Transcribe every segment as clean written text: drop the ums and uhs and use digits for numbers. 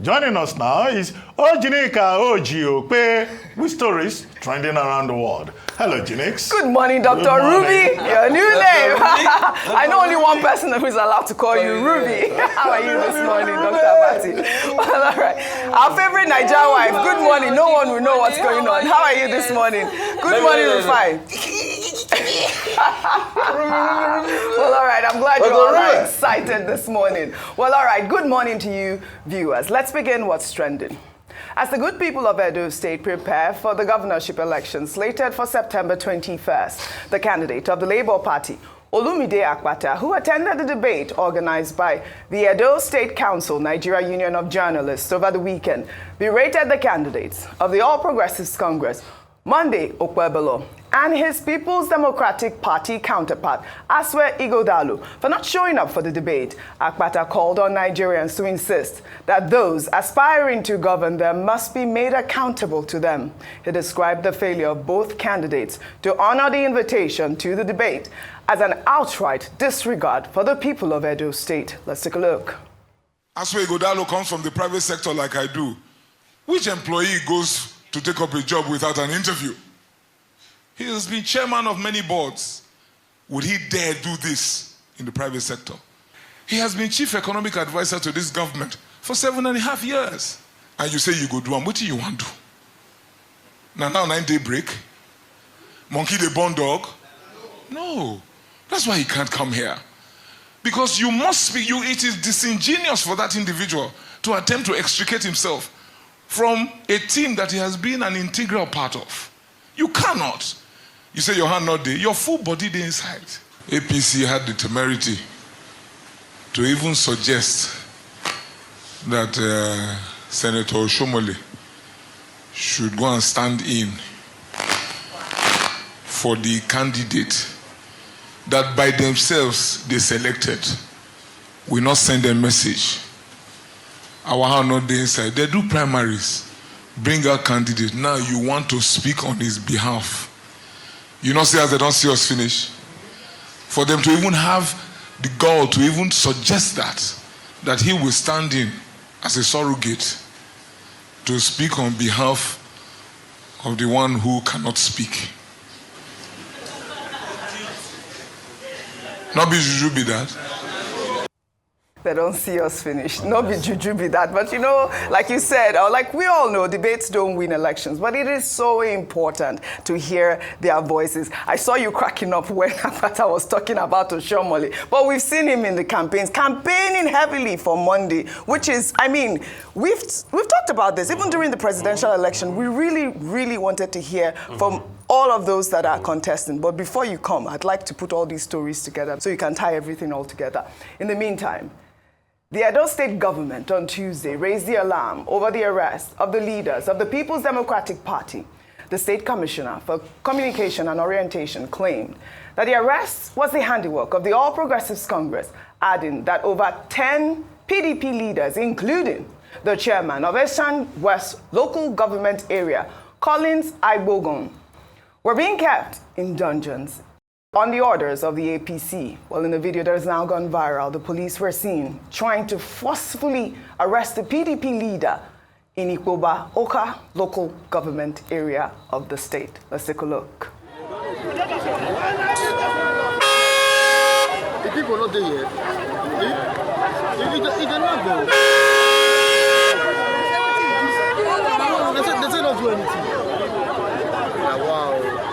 Joining us now is OjyOkpe with stories trending around the world. Hello, Jinx. Good morning, Dr. Ruby. Your new name. I know only one person who is allowed to call you Ruby. How are you this morning, Dr. Abati? Well, all right. Our favorite Nigerian wife. Good morning. No one will know what's going on. How are you this morning? Good morning, Rufai. Well, all right. I'm glad you're all excited this morning. Well, all right. Good morning to you, viewers. Let's begin what's trending. As the good people of Edo State prepare for the governorship election slated for September 21st, the candidate of the Labour Party, Olumide Akpata, who attended the debate organized by the Edo State Council, Nigeria Union of Journalists, over the weekend, berated the candidates of the All Progressives Congress, Olumide Okpebholo, and his People's Democratic Party counterpart, Asue Ighodalo, for not showing up for the debate. Akpata called on Nigerians to insist that those aspiring to govern them must be made accountable to them. He described the failure of both candidates to honor the invitation to the debate as an outright disregard for the people of Edo State. Let's take a look. Asue Ighodalo comes from the private sector like I do. Which employee goes to take up a job without an interview? He has been chairman of many boards. Would he dare do this in the private sector? He has been chief economic advisor to this government for 7.5 years. And you say you go do them. What do you want to do? Now 9-day break? Monkey the born dog? No. That's why he can't come here. Because you must be, it is disingenuous for that individual to attempt to extricate himself from a team that he has been an integral part of. You cannot. You say your hand not there, your full body there inside. APC had the temerity to even suggest that Senator Oshomole should go and stand in for the candidate that by themselves they selected. We not send a message. Our hand not there inside. They do primaries. Bring our candidate. Now you want to speak on his behalf. You not say as they don't see us finish. For them to even have the gall to even suggest that he will stand in as a surrogate to speak on behalf of the one who cannot speak. Not be juju be that. They don't see us finish. Not be juju be that. But you know, like you said, or like we all know, debates don't win elections. But it is so important to hear their voices. I saw you cracking up when Akpata was talking about Oshomole. But we've seen him in the campaigns, campaigning heavily for Monday, which is, I mean, we've talked about this. Even during the presidential election, we really wanted to hear from all of those that are contesting. But before you come, I'd like to put all these stories together so you can tie everything all together. In the meantime, the Edo State Government on Tuesday raised the alarm over the arrest of the leaders of the People's Democratic Party. The State Commissioner for Communication and Orientation claimed that the arrest was the handiwork of the All Progressives Congress, adding that over 10 PDP leaders, including the chairman of Esan West Local Government Area, Collins Aigbo-gun, were being kept in dungeons on the orders of the APC. Well, in the video that has now gone viral, the police were seen trying to forcefully arrest the PDP leader in Oka Local Government Area of the state. Let's take a look. The people are not there yet. They not go. They say not do anything. Wow.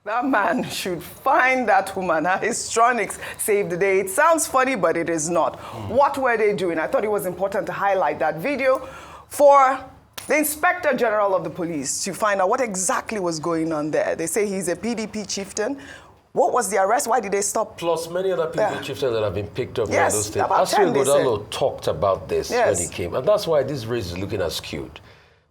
That man should find that woman. Her histrionics saved the day. It sounds funny, but it is not. What were they doing? I thought it was important to highlight that video for the Inspector General of the Police to find out what exactly was going on there. They say he's a PDP chieftain What was the arrest? Why did they stop? Plus many other PDP chieftains that have been picked up in Yes, Edo State. about 10 Asue they said. Ighodalo talked about this Yes. when he came. And that's why this race is looking skewed.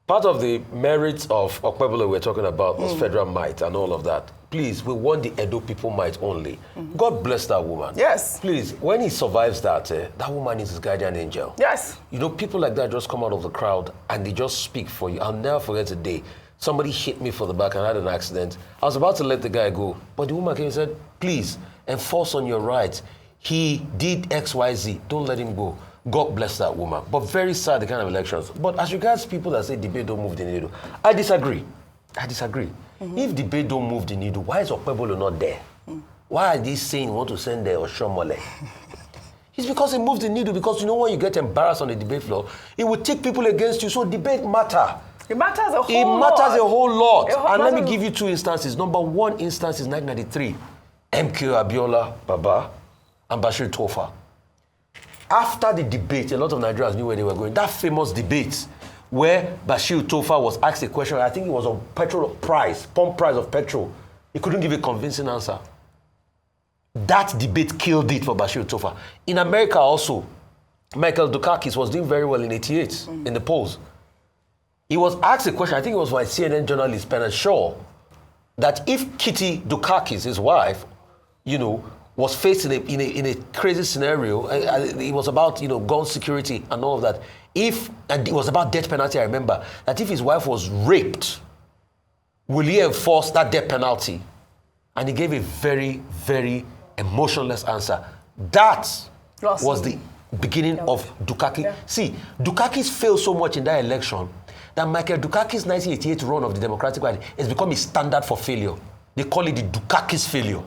Part of the merits of Okpebholo we're talking about was federal might and all of that. Please, we want the Edo people might only. God bless that woman. Yes. Please, when he survives that, that woman is his guardian angel. Yes. You know, people like that just come out of the crowd and they just speak for you. I'll never forget a day. Somebody hit me for the back and I had an accident. I was about to let the guy go, but the woman came and said, please, enforce on your rights. He did X, Y, Z. Don't let him go. God bless that woman. But very sad, the kind of elections. But as regards people that say debate don't move the needle, I disagree. If debate don't move the needle, why is Okpebholo not there? Why are they saying want to send the Oshomole? It's because it moves the needle, because you know when you get embarrassed on the debate floor, it will take people against you, so debate matter. It matters a whole lot. It matters a whole lot. And let me give you 2 instances. Number 1 instance is 1993. MK Abiola Baba and Bashir Tofa. After the debate, a lot of Nigerians knew where they were going. That famous debate where Bashir Tofa was asked a question, I think it was on petrol price, pump price of petrol. He couldn't give a convincing answer. That debate killed it for Bashir Tofa. In America also, Michael Dukakis was doing very well in 88 in the polls. He was asked a question, I think it was by CNN journalist Bernard Shaw, that if Kitty Dukakis, his wife, was faced in a crazy scenario, it was about, gun security and all of that. And it was about death penalty, I remember, that if his wife was raped, will he enforce that death penalty? And he gave a very, very emotionless answer. That was the beginning of Dukakis. Yeah. See, Dukakis failed so much in that election that Michael Dukakis' 1988 run of the Democratic Party has become a standard for failure. They call it the Dukakis failure.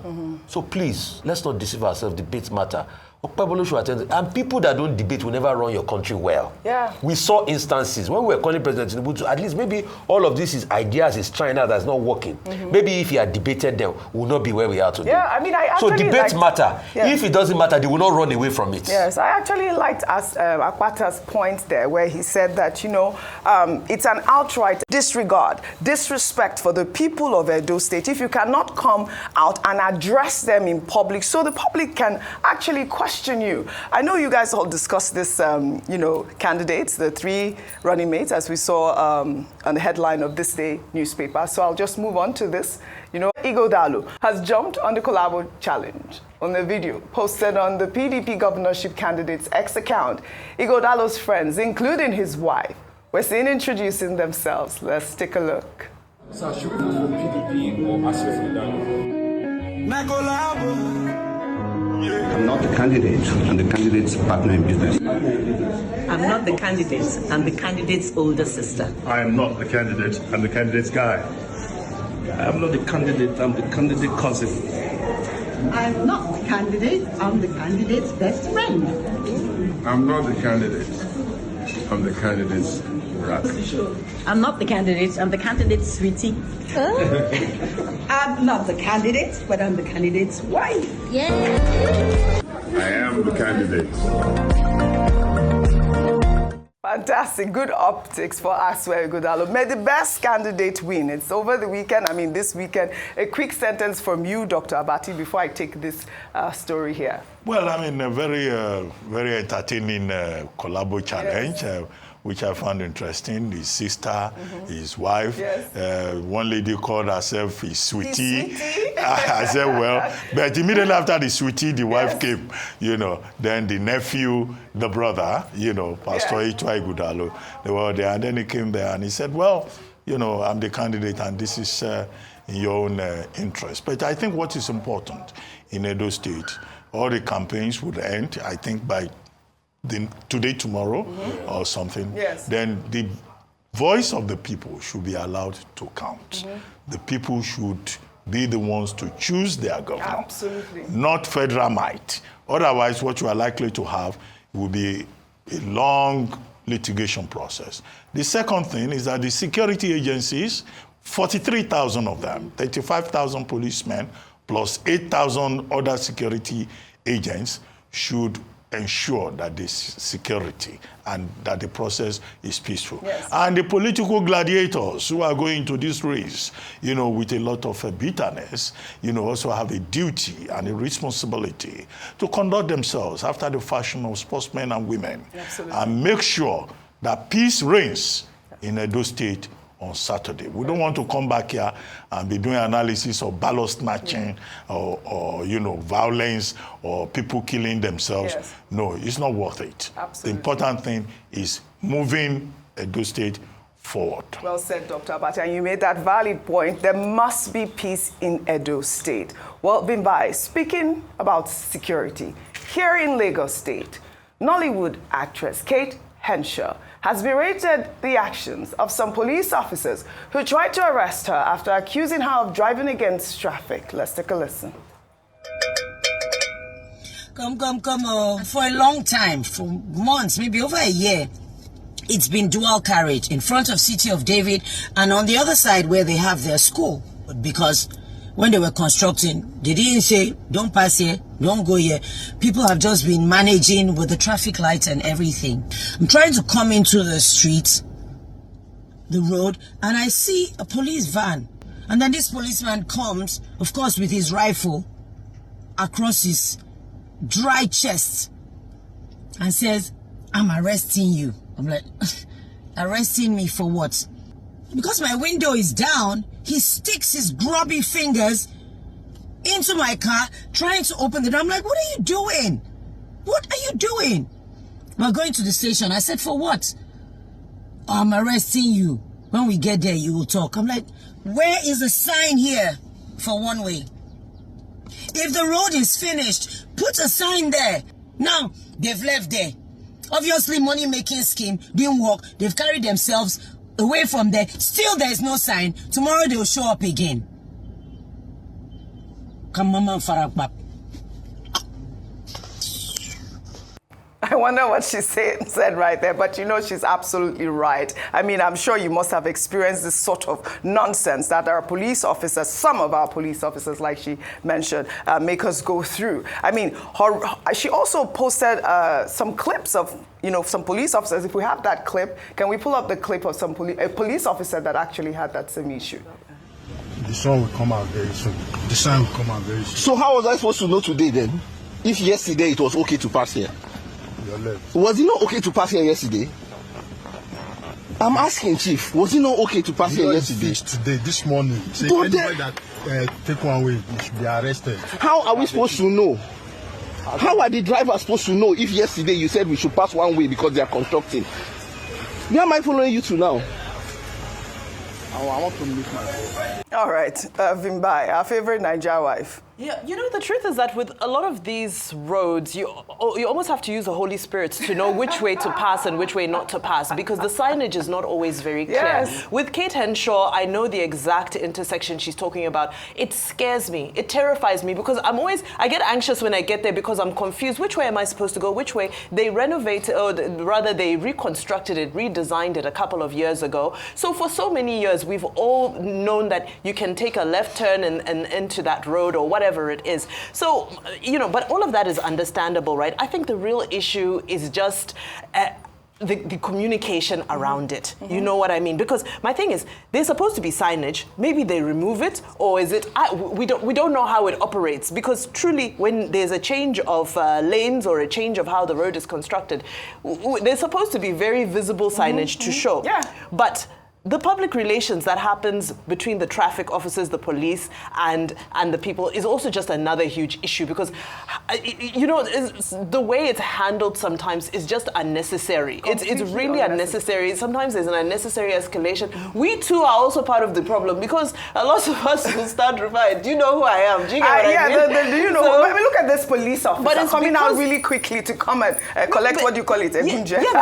So please, let's not deceive ourselves. Debates matter. Okpebholo should attend. And people that don't debate will never run your country well. Yeah. We saw instances when we were calling President Tinubu to at least maybe all of this is ideas is trying out that's not working. Maybe if he had debated them, we will not be where we are today. Yeah, I mean, I actually so debates matter. Yeah. If it doesn't matter, they will not run away from it. Yes, I actually liked Akpata's point there where he said that, it's an outright disregard, disrespect for the people of Edo State if you cannot come out and address them in public so the public can actually question you. I know you guys all discussed this, candidates, the 3 running mates, as we saw on the headline of this day newspaper. So I'll just move on to this. Ighodalo has jumped on the collabo challenge. On the video posted on the PDP governorship candidate's X account, Ighodalo's friends, including his wife, were seen introducing themselves. Let's take a look. So should we vote for PDP or Asue Ighodalo? I'm not the candidate, I'm the candidate's partner in business. I'm not the candidate, I'm the candidate's older sister. I am not the candidate, I'm the candidate's guy. I'm not the candidate, I'm the candidate cousin. I'm not the candidate, I'm the candidate's best friend. I'm not the candidate, I'm the candidate's rat. I'm not the candidate, I'm the candidate's sweetie. I'm not the candidate, but I'm the candidate's wife. Yeah. I am the candidate. Fantastic. Good optics for Asue Ighodalo. May the best candidate win. It's over the weekend. This weekend. A quick sentence from you, Dr. Abati, before I take this story here. Well, a very, very entertaining collabo challenge. Yes. Which I found interesting. His sister, his wife. Yes. One lady called herself his sweetie. I said, well, but immediately after the sweetie, the wife came, Then the nephew, the brother, Pastor Asue Ighodalo, they were there. And then he came there and he said, well, I'm the candidate and this is in your own interest. But I think what is important in Edo State, all the campaigns would end, I think, by today, tomorrow, or something. Yes. Then the voice of the people should be allowed to count. The people should be the ones to choose their governor. Absolutely. Not federal might. Otherwise, what you are likely to have will be a long litigation process. The second thing is that the security agencies, 43,000 of them, 35,000 policemen, plus 8,000 other security agents, should ensure that there's security and that the process is peaceful. Yes. And the political gladiators who are going into this race, with a lot of bitterness, also have a duty and a responsibility to conduct themselves after the fashion of sportsmen and women. Absolutely. And make sure that peace reigns in Edo State on Saturday. We don't want to come back here and be doing analysis of ballot snatching or violence or people killing themselves. Yes. No, it's not worth it. Absolutely. The important thing is moving Edo State forward. Well said, Dr. Akpata, and you made that valid point. There must be peace in Edo State. Well, Bimbai, speaking about security, here in Lagos State, Nollywood actress Kate Henshaw has berated the actions of some police officers who tried to arrest her after accusing her of driving against traffic. Let's take a listen. Come. For a long time, for months, maybe over a year, it's been dual carriage in front of City of David and on the other side where they have their school. Because when they were constructing, they didn't say, don't pass here, don't go here. People have just been managing with the traffic lights and everything. I'm trying to come into the street, the road, and I see a police van. And then this policeman comes, of course, with his rifle across his dry chest and says, I'm arresting you. I'm like, arresting me for what? Because my window is down, he sticks his grubby fingers into my car, trying to open the door. I'm like, what are you doing? What are you doing? We're going to the station. I said, for what? I'm arresting you. When we get there, you will talk. I'm like, where is the sign here for one way? If the road is finished, put a sign there. Now, they've left there. Obviously, money-making scheme didn't work. They've carried themselves away from there. Still, there is no sign. Tomorrow, they'll show up again. Come, Mama Farakbap. I wonder what she said right there, but she's absolutely right. I mean, I'm sure you must have experienced this sort of nonsense that our police officers, some of our police officers, like she mentioned, make us go through. I mean, she also posted some clips of, some police officers. If we have that clip, can we pull up the clip of a police officer that actually had that same issue? The sun will come out very soon. The sun will come out very soon. So how was I supposed to know today then? If yesterday it was okay to pass here? Was it not okay to pass here yesterday? I'm asking, Chief. Was it not okay to pass here yesterday? Today, this morning. Say anybody that take one way, you should be arrested. How are we supposed to know? How are the drivers supposed to know if yesterday you said we should pass one way because they are constructing? Where am I following you to now? I want to meet my wife. All right, Vimbai, our favorite Niger wife. Yeah, the truth is that with a lot of these roads, you almost have to use the Holy Spirit to know which way to pass and which way not to pass, because the signage is not always very clear. Yes. With Kate Henshaw, I know the exact intersection she's talking about. It scares me. It terrifies me, because I get anxious when I get there because I'm confused. Which way am I supposed to go? Which way? They renovated, or rather they reconstructed it, redesigned it a couple of years ago. So for so many years, we've all known that you can take a left turn and into that road or whatever it is. So, but all of that is understandable, right? I think the real issue is just the communication around it. You know what I mean? Because my thing is, there's supposed to be signage. Maybe they remove it, or is it? We don't know how it operates. Because truly, when there's a change of lanes or a change of how the road is constructed, there's supposed to be very visible signage to show. Yeah. But the public relations that happens between the traffic officers, the police, and the people is also just another huge issue, because, the way it's handled sometimes is just unnecessary. It's really unnecessary. Sometimes there's an unnecessary escalation. We too are also part of the problem, because a lot of us will start replying, do you know who I am? Do you get what I mean? Do you know? So, I mean, look at this police officer but it's coming out really quickly to come and collect, what do you call it? Yeah,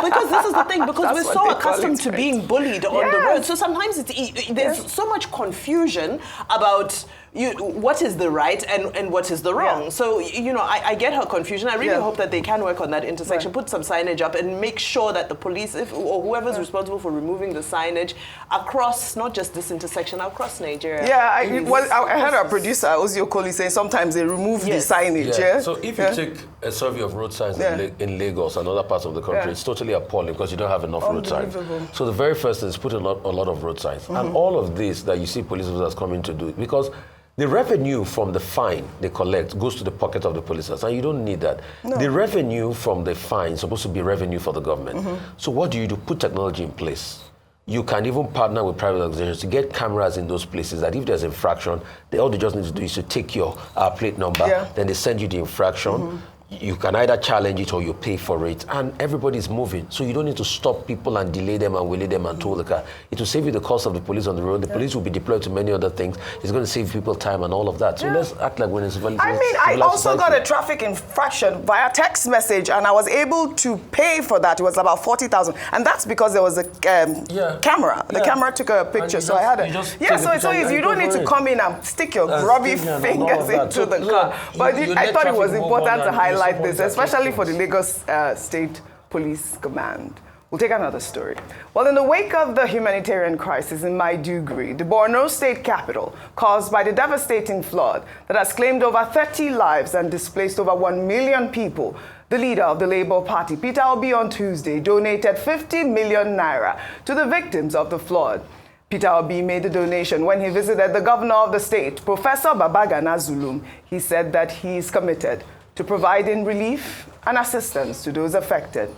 because this is the thing, because we're so accustomed to being bullied on the road. So sometimes there's so much confusion about what is the right and what is the wrong. So, you know, I get her confusion. I really hope that they can work on that intersection, put some signage up and make sure that the police or whoever's responsible for removing the signage across, not just this intersection, across Nigeria. Yeah, I heard our producer, OjyOkpe, saying sometimes they remove the signage. So if you take a survey of road signs in Lagos and other parts of the country, it's totally appalling because you don't have enough road signs. So the very first thing is put a lot of road signs. And all of this that you see police officers coming to do, because the revenue from the fine they collect goes to the pocket of the police officers, and you don't need that. No. The revenue from the fine is supposed to be revenue for the government. So what do? Put technology in place. You can even partner with private organizations to get cameras in those places that if there's infraction, all they just need to do is to take your plate number, then they send you the infraction. You can either challenge it or you pay for it, and everybody's moving. So you don't need to stop people and delay them and wheelie them and tow the car. It will save you the cost of the police on the road. The police will be deployed to many other things. It's going to save people time and all of that. So let's act like we're in a civilized I mean, I also got a traffic infraction via text message, and I was able to pay for that. It was about 40,000, and that's because there was a camera. The camera took a picture, so I had a So if you don't need to come in and stick your grubby fingers into the car, but I thought it was important to highlight this, especially for the Lagos State Police Command. We'll take another story. Well, in the wake of the humanitarian crisis in Maiduguri, the Borno state capital, caused by the devastating flood that has claimed over 30 lives and displaced over 1 million people, the leader of the Labour Party, Peter Obi, on Tuesday donated 50 million naira to the victims of the flood. Peter Obi made the donation when he visited the governor of the state, Professor Babagana Zulum. He said that he is committed to providing relief and assistance to those affected.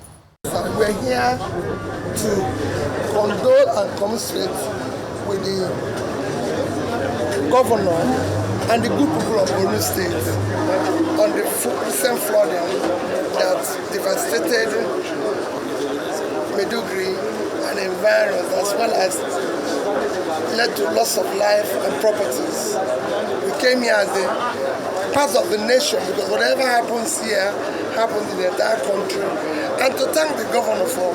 We're here to condole and commiserate with the governor and the good people of Borno State on the recent flooding that devastated Maiduguri and environs, as well as led to loss of life and properties. We came here as the parts of the nation, because whatever happens here happens in the entire country, and to thank the governor for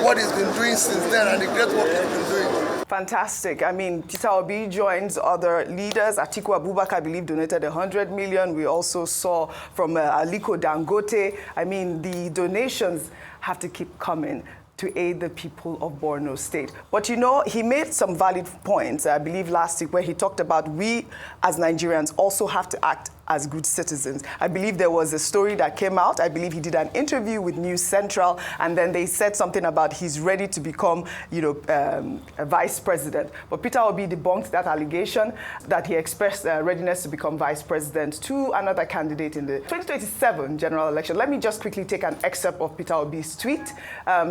what he's been doing since then and the great work he's been doing. Fantastic. I mean, Peter Obi joins other leaders. Atiku Abubakar, I believe, donated 100 million. We also saw from Aliko Dangote. I mean, the donations have to keep coming to aid the people of Borno State. But you know, he made some valid points, I believe last week, where he talked about we as Nigerians also have to act as good citizens. I believe there was a story that came out. I believe he did an interview with News Central, and then they said something about he's ready to become, a vice president. But Peter Obi debunked that allegation that he expressed readiness to become vice president to another candidate in the 2027 general election. Let me just quickly take an excerpt of Peter Obi's tweet.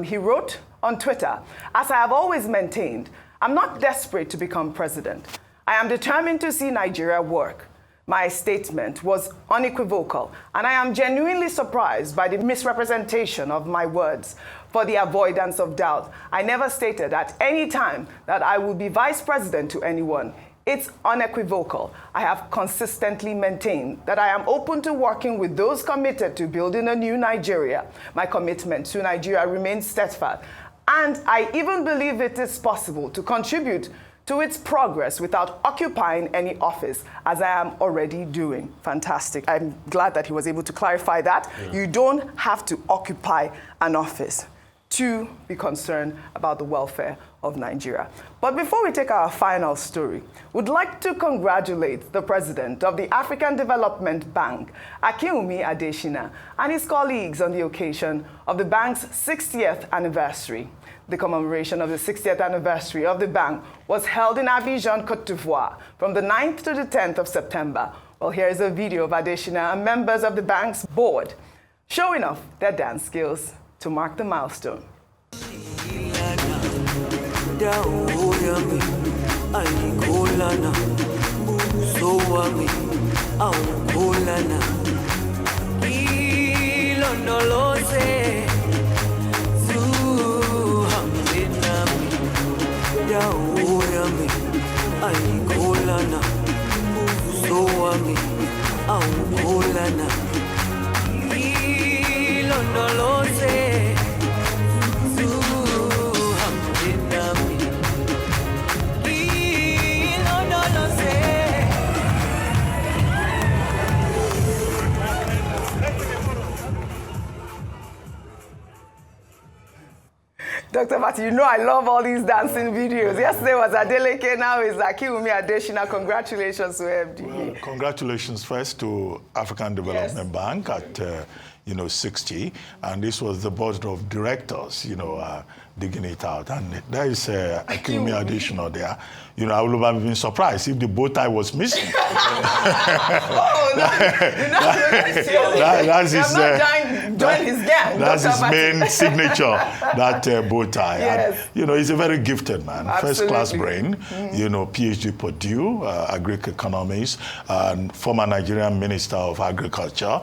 He wrote on Twitter, "As I have always maintained, I'm not desperate to become president. I am determined to see Nigeria work. My statement was unequivocal, and I am genuinely surprised by the misrepresentation of my words. For the avoidance of doubt, I never stated at any time that I would be vice president to anyone. It's unequivocal. I have consistently maintained that I am open to working with those committed to building a new Nigeria. My commitment to Nigeria remains steadfast, and I even believe it is possible to contribute to its progress without occupying any office, as I am already doing." Fantastic. I'm glad that he was able to clarify that. You don't have to occupy an office to be concerned about the welfare of Nigeria. But before we take our final story, we'd like to congratulate the president of the African Development Bank, Akinwumi Adesina, and his colleagues on the occasion of the bank's 60th anniversary. The commemoration of the 60th anniversary of the bank was held in Abidjan, Côte d'Ivoire, from the 9th to the 10th of September. Well, here is a video of Adesina and members of the bank's board showing off their dance skills to mark the milestone. Dr. Mati, you know I love all these dancing videos. Yesterday was Adeleke, now it's Akiwumi Adeshina. Congratulations to FDB. Well, congratulations first to African Development Bank at 60, and this was the board of directors, digging it out, and there is Akiwumi Adeshina there. I would have been surprised if the bow tie was missing. That's his gang. That's his main signature, that bow tie. Yes. And, he's a very gifted man, first-class brain. Mm-hmm. PhD Purdue, agric economist, and former Nigerian Minister of Agriculture,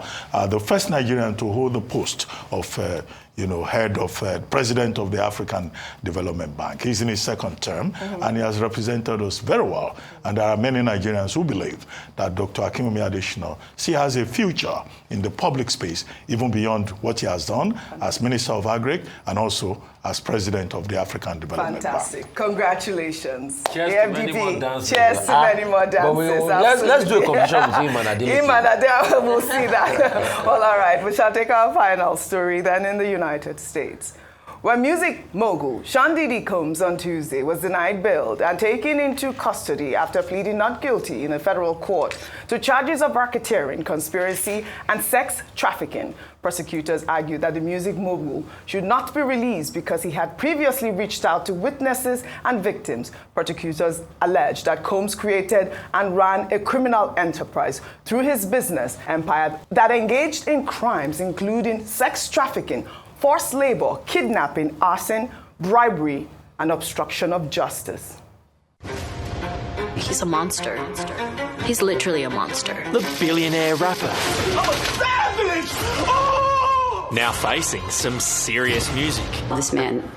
the first Nigerian to hold the post of head of president of the African Development Bank. He's in his second term, and he has represented us very well. And there are many Nigerians who believe that Dr. Akiwumi Adeshina has a future in the public space, even beyond what he has done as Minister of Agric and also as President of the African Development Fantastic. Bank. Congratulations. Cheers to many more dances. Cheers to many more dances. Let's do a competition with him and Adeleke. Him and Adeleke, we'll see that. Well, all right. We shall take our final story then in the United States, where music mogul Diddy Combs on Tuesday was denied bail and taken into custody after pleading not guilty in a federal court to charges of racketeering, conspiracy, and sex trafficking. Prosecutors argued that the music mogul should not be released because he had previously reached out to witnesses and victims. Prosecutors alleged that Combs created and ran a criminal enterprise through his business empire that engaged in crimes including sex trafficking, forced labor, kidnapping, arson, bribery, and obstruction of justice. He's a monster. He's literally a monster. The billionaire rapper. I'm a savage! Oh! Now facing some serious music. This man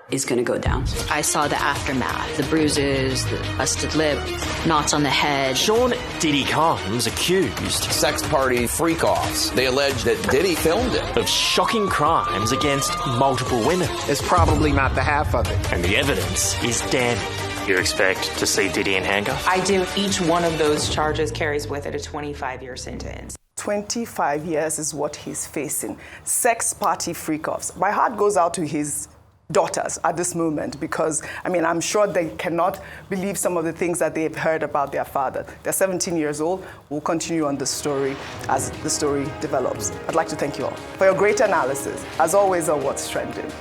is gonna go down. I saw the aftermath, the bruises, the busted lip, knots on the head. Sean Diddy Combs accused sex party freak-offs. They allege that Diddy filmed it. Of shocking crimes against multiple women. It's probably not the half of it. And the evidence is damning. You expect to see Diddy in handcuffs? I do. Each one of those charges carries with it a 25-year sentence. 25 years is what he's facing. Sex party freak-offs. My heart goes out to his daughters at this moment because, I'm sure they cannot believe some of the things that they've heard about their father. They're 17 years old. We'll continue on the story as the story develops. I'd like to thank you all for your great analysis, as always, on What's Trending.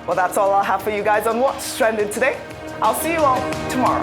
Well, that's all I'll have for you guys on What's Trending today. I'll see you all tomorrow.